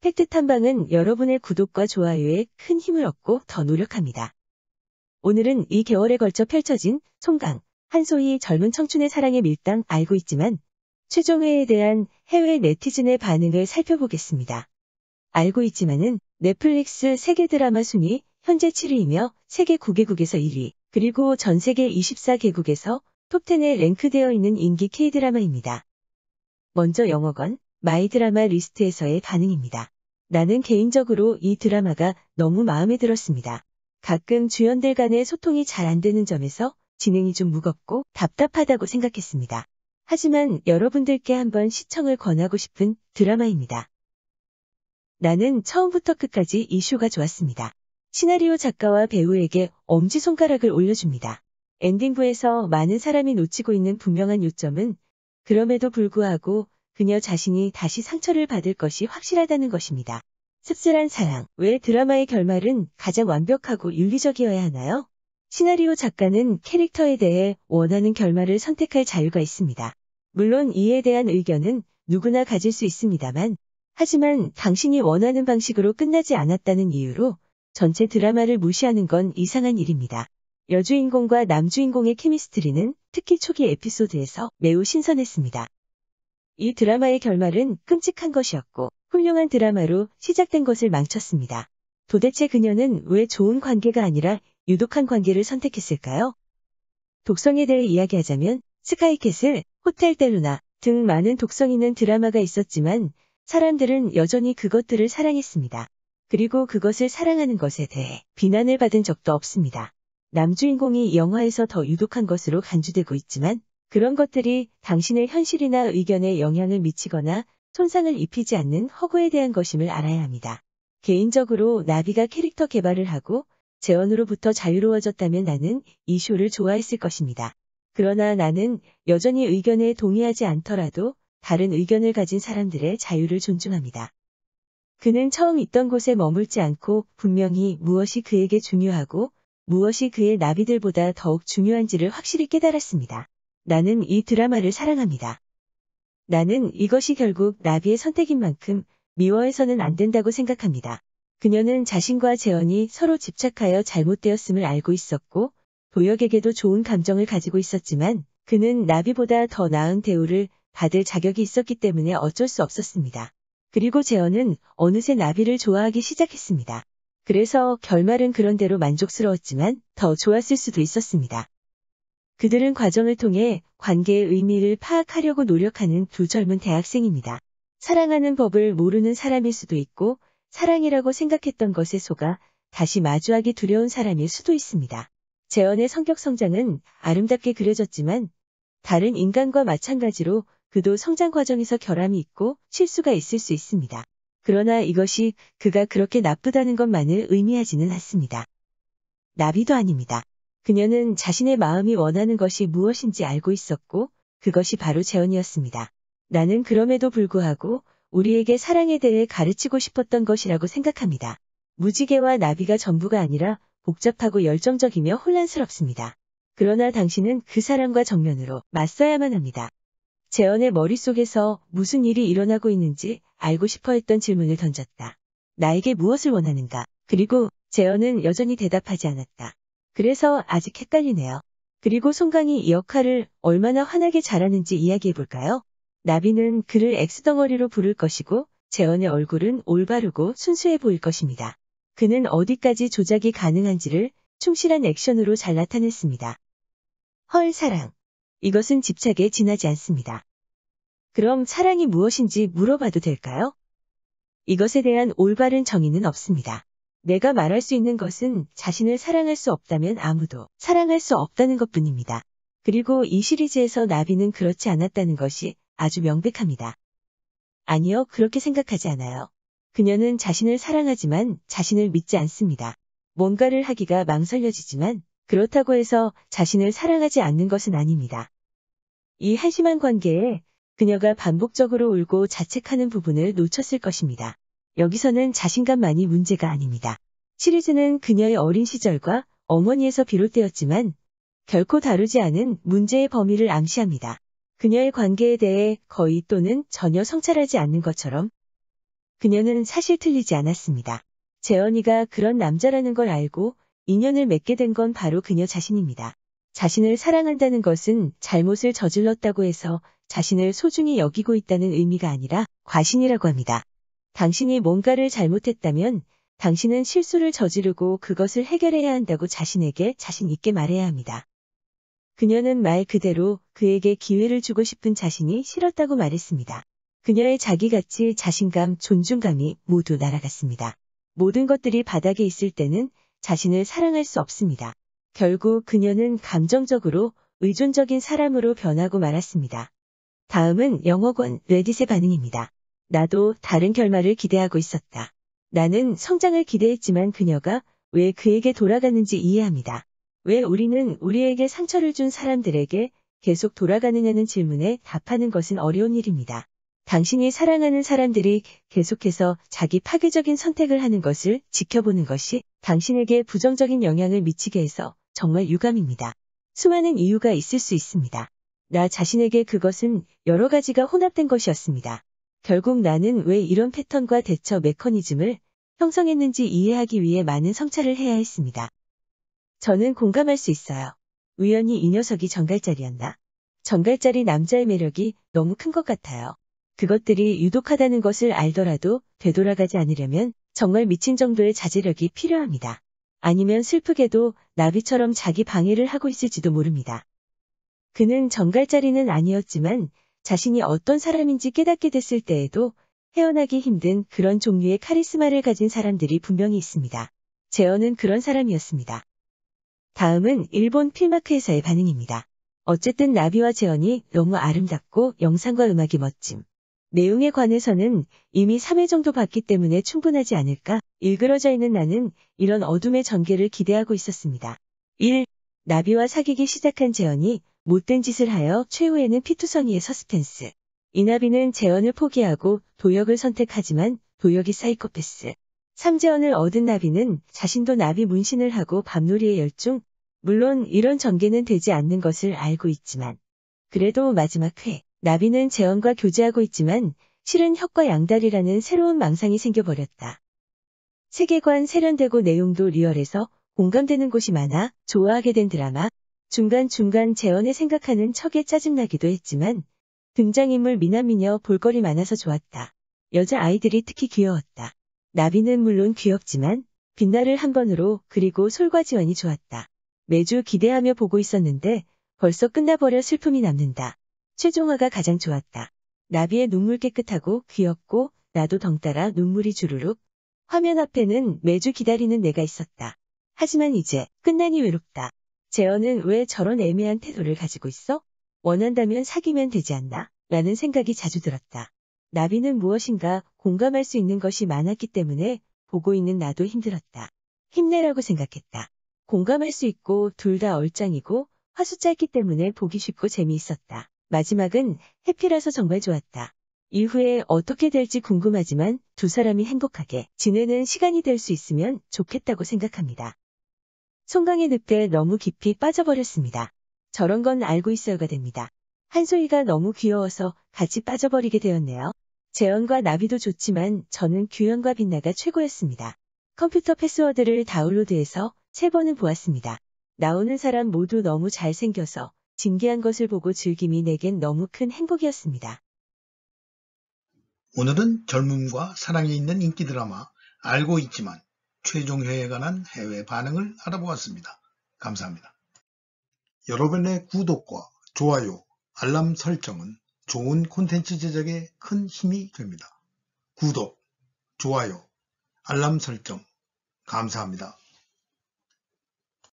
팩트 탐방은 여러분의 구독과 좋아요에 큰 힘을 얻고 더 노력합니다. 오늘은 2개월에 걸쳐 펼쳐진 송강, 한소희 젊은 청춘의 사랑의 밀당 알고 있지만 최종회에 대한 해외 네티즌의 반응을 살펴보겠습니다. 알고 있지만은 넷플릭스 세계 드라마 순위 현재 7위이며 세계 9개국에서 1위, 그리고 전 세계 24개국에서 톱10에 랭크되어 있는 인기 K드라마입니다. 먼저 영어권 마이 드라마 리스트에서의 반응입니다. 나는 개인적으로 이 드라마가 너무 마음에 들었습니다. 가끔 주연들 간의 소통이 잘 안 되는 점에서 진행이 좀 무겁고 답답하다고 생각했습니다. 하지만 여러분들께 한번 시청을 권하고 싶은 드라마입니다. 나는 처음부터 끝까지 이 쇼가 좋았습니다. 시나리오 작가와 배우에게 엄지손가락을 올려줍니다. 엔딩부에서 많은 사람이 놓치고 있는 분명한 요점은 그럼에도 불구하고 그녀 자신이 다시 상처를 받을 것이 확실하다는 것입니다. 씁쓸한 사랑. 왜 드라마의 결말은 가장 완벽하고 윤리적이어야 하나요? 시나리오 작가는 캐릭터에 대해 원하는 결말을 선택할 자유가 있습니다. 물론 이에 대한 의견은 누구나 가질 수 있습니다만, 하지만 당신이 원하는 방식으로 끝나지 않았다는 이유로 전체 드라마를 무시하는 건 이상한 일입니다. 여주인공과 남주인공의 케미스트리는 특히 초기 에피소드에서 매우 신선했습니다. 이 드라마의 결말은 끔찍한 것이었고 훌륭한 드라마로 시작된 것을 망쳤습니다. 도대체 그녀는 왜 좋은 관계가 아니라 유독한 관계를 선택했을까요? 독성에 대해 이야기하자면 스카이캐슬, 호텔 델루나 등 많은 독성 있는 드라마가 있었지만 사람들은 여전히 그것들을 사랑했습니다. 그리고 그것을 사랑하는 것에 대해 비난을 받은 적도 없습니다. 남주인공이 영화에서 더 유독한 것으로 간주되고 있지만 그런 것들이 당신의 현실이나 의견에 영향을 미치거나 손상을 입히지 않는 허구에 대한 것임을 알아야 합니다. 개인적으로 나비가 캐릭터 개발을 하고 재원으로부터 자유로워졌다면 나는 이 쇼를 좋아했을 것입니다. 그러나 나는 여전히 의견에 동의하지 않더라도 다른 의견을 가진 사람들의 자유를 존중합니다. 그는 처음 있던 곳에 머물지 않고 분명히 무엇이 그에게 중요하고 무엇이 그의 나비들보다 더욱 중요한지를 확실히 깨달았습니다. 나는 이 드라마를 사랑합니다. 나는 이것이 결국 나비의 선택인 만큼 미워해서는 안 된다고 생각합니다. 그녀는 자신과 재원이 서로 집착하여 잘못되었음을 알고 있었고 도혁에게도 좋은 감정을 가지고 있었지만 그는 나비보다 더 나은 대우를 받을 자격이 있었기 때문에 어쩔 수 없었습니다. 그리고 재원은 어느새 나비를 좋아하기 시작했습니다. 그래서 결말은 그런대로 만족스러웠지만 더 좋았을 수도 있었습니다. 그들은 과정을 통해 관계의 의미를 파악하려고 노력하는 두 젊은 대학생입니다. 사랑하는 법을 모르는 사람일 수도 있고 사랑이라고 생각했던 것에 속아 다시 마주하기 두려운 사람일 수도 있습니다. 재원의 성격 성장은 아름답게 그려졌지만 다른 인간과 마찬가지로 그도 성장 과정에서 결함이 있고 실수가 있을 수 있습니다. 그러나 이것이 그가 그렇게 나쁘다는 것만을 의미하지는 않습니다. 나비도 아닙니다. 그녀는 자신의 마음이 원하는 것이 무엇인지 알고 있었고 그것이 바로 재원이었습니다. 나는 그럼에도 불구하고 우리에게 사랑에 대해 가르치고 싶었던 것이라고 생각합니다. 무지개와 나비가 전부가 아니라 복잡하고 열정적이며 혼란스럽습니다. 그러나 당신은 그 사랑과 정면으로 맞서야만 합니다. 재원의 머릿속에서 무슨 일이 일어나고 있는지 알고 싶어 했던 질문을 던졌다. 나에게 무엇을 원하는가? 그리고 재원은 여전히 대답하지 않았다. 그래서 아직 헷갈리네요. 그리고 송강이 이 역할을 얼마나 환하게 잘하는지 이야기해볼까요? 나비는 그를 X덩어리로 부를 것이고 재원의 얼굴은 올바르고 순수해 보일 것입니다. 그는 어디까지 조작이 가능한지를 충실한 액션으로 잘 나타냈습니다. 헐 사랑. 이것은 집착에 지나지 않습니다. 그럼 사랑이 무엇인지 물어봐도 될까요? 이것에 대한 올바른 정의는 없습니다. 내가 말할 수 있는 것은 자신을 사랑할 수 없다면 아무도 사랑할 수 없다는 것뿐입니다. 그리고 이 시리즈에서 나비는 그렇지 않았다는 것이 아주 명백합니다. 아니요, 그렇게 생각하지 않아요. 그녀는 자신을 사랑하지만 자신을 믿지 않습니다. 뭔가를 하기가 망설여지지만 그렇다고 해서 자신을 사랑하지 않는 것은 아닙니다. 이 한심한 관계에 그녀가 반복적으로 울고 자책하는 부분을 놓쳤을 것입니다. 여기서는 자신감만이 문제가 아닙니다. 시리즈는 그녀의 어린 시절과 어머니에서 비롯되었지만 결코 다루지 않은 문제의 범위를 암시합니다. 그녀의 관계에 대해 거의 또는 전혀 성찰하지 않는 것처럼 그녀는 사실 틀리지 않았습니다. 재현이가 그런 남자라는 걸 알고 인연을 맺게 된 건 바로 그녀 자신입니다. 자신을 사랑한다는 것은 잘못을 저질렀다고 해서 자신을 소중히 여기고 있다는 의미가 아니라 과신이라고 합니다. 당신이 뭔가를 잘못했다면 당신은 실수를 저지르고 그것을 해결해야 한다고 자신에게 자신 있게 말해야 합니다. 그녀는 말 그대로 그에게 기회를 주고 싶은 자신이 싫었다고 말했습니다. 그녀의 자기가치, 자신감, 존중감이 모두 날아갔습니다. 모든 것들이 바닥에 있을 때는 자신을 사랑할 수 없습니다. 결국 그녀는 감정적으로 의존적인 사람으로 변하고 말았습니다. 다음은 영어권 레딧의 반응입니다. 나도 다른 결말을 기대하고 있었다. 나는 성장을 기대했지만 그녀가 왜 그에게 돌아가는지 이해합니다. 왜 우리는 우리에게 상처를 준 사람들에게 계속 돌아가느냐는 질문에 답하는 것은 어려운 일입니다. 당신이 사랑하는 사람들이 계속해서 자기 파괴적인 선택을 하는 것을 지켜보는 것이 당신에게 부정적인 영향을 미치게 해서 정말 유감입니다. 수많은 이유가 있을 수 있습니다. 나 자신에게 그것은 여러 가지가 혼합된 것이었습니다. 결국 나는 왜 이런 패턴과 대처 메커니즘을 형성했는지 이해하기 위해 많은 성찰을 해야 했습니다. 저는 공감할 수 있어요. 우연히 이 녀석이 정갈자리였나? 정갈자리 남자의 매력이 너무 큰 것 같아요. 그것들이 유독하다는 것을 알더라도 되돌아가지 않으려면 정말 미친 정도의 자제력이 필요합니다. 아니면 슬프게도 나비처럼 자기 방해를 하고 있을지도 모릅니다. 그는 정갈자리는 아니었지만 자신이 어떤 사람인지 깨닫게 됐을 때에도 헤어나기 힘든 그런 종류의 카리스마를 가진 사람들이 분명히 있습니다. 재현은 그런 사람이었습니다. 다음은 일본 필마크 회사의 반응입니다. 어쨌든 나비와 재현이 너무 아름답고 영상과 음악이 멋짐. 내용에 관해서는 이미 3회 정도 봤기 때문에 충분하지 않을까? 일그러져 있는 나는 이런 어둠의 전개를 기대하고 있었습니다. 1. 나비와 사귀기 시작한 재현이 못된 짓을 하여 최후에는 피투성이의 서스펜스. 이나비는 재현을 포기하고 도역을 선택하지만 도역이 사이코패스. 3. 재현을 얻은 나비는 자신도 나비 문신을 하고 밤놀이에 열중. 물론 이런 전개는 되지 않는 것을 알고 있지만 그래도 마지막 회 나비는 재현과 교제하고 있지만 실은 혁과 양다리라는 새로운 망상이 생겨버렸다. 세계관 세련되고 내용도 리얼해서 공감되는 곳이 많아 좋아하게 된 드라마. 중간중간 재현의 생각하는 척에 짜증나기도 했지만 등장인물 미남미녀 볼거리 많아서 좋았다. 여자아이들이 특히 귀여웠다. 나비는 물론 귀엽지만 빛나를 한 번으로 그리고 솔과지원이 좋았다. 매주 기대하며 보고 있었는데 벌써 끝나버려 슬픔이 남는다. 최종화가 가장 좋았다. 나비의 눈물 깨끗하고 귀엽고 나도 덩달아 눈물이 주르륵. 화면 앞에는 매주 기다리는 내가 있었다. 하지만 이제 끝나니 외롭다. 재현은 왜 저런 애매한 태도를 가지고 있어? 원한다면 사귀면 되지 않나? 라는 생각이 자주 들었다. 나비는 무엇인가 공감할 수 있는 것이 많았기 때문에 보고 있는 나도 힘들었다. 힘내라고 생각했다. 공감할 수 있고 둘 다 얼짱이고 화수 짧기 때문에 보기 쉽고 재미있었다. 마지막은 해피라서 정말 좋았다. 이후에 어떻게 될지 궁금하지만 두 사람이 행복하게 지내는 시간이 될 수 있으면 좋겠다고 생각합니다. 송강의 늪에 너무 깊이 빠져버렸습니다. 저런 건 알고 있어요가 됩니다. 한소희가 너무 귀여워서 같이 빠져버리게 되었네요. 재현과 나비도 좋지만 저는 규현과 빛나가 최고였습니다. 컴퓨터 패스워드를 다운로드해서 3번은 보았습니다. 나오는 사람 모두 너무 잘생겨서 진기한 것을 보고 즐김이 내겐 너무 큰 행복이었습니다. 오늘은 젊음과 사랑이 있는 인기 드라마 알고 있지만 최종회에 관한 해외 반응을 알아보았습니다. 감사합니다. 여러분의 구독과 좋아요, 알람 설정은 좋은 콘텐츠 제작에 큰 힘이 됩니다. 구독, 좋아요, 알람 설정 감사합니다.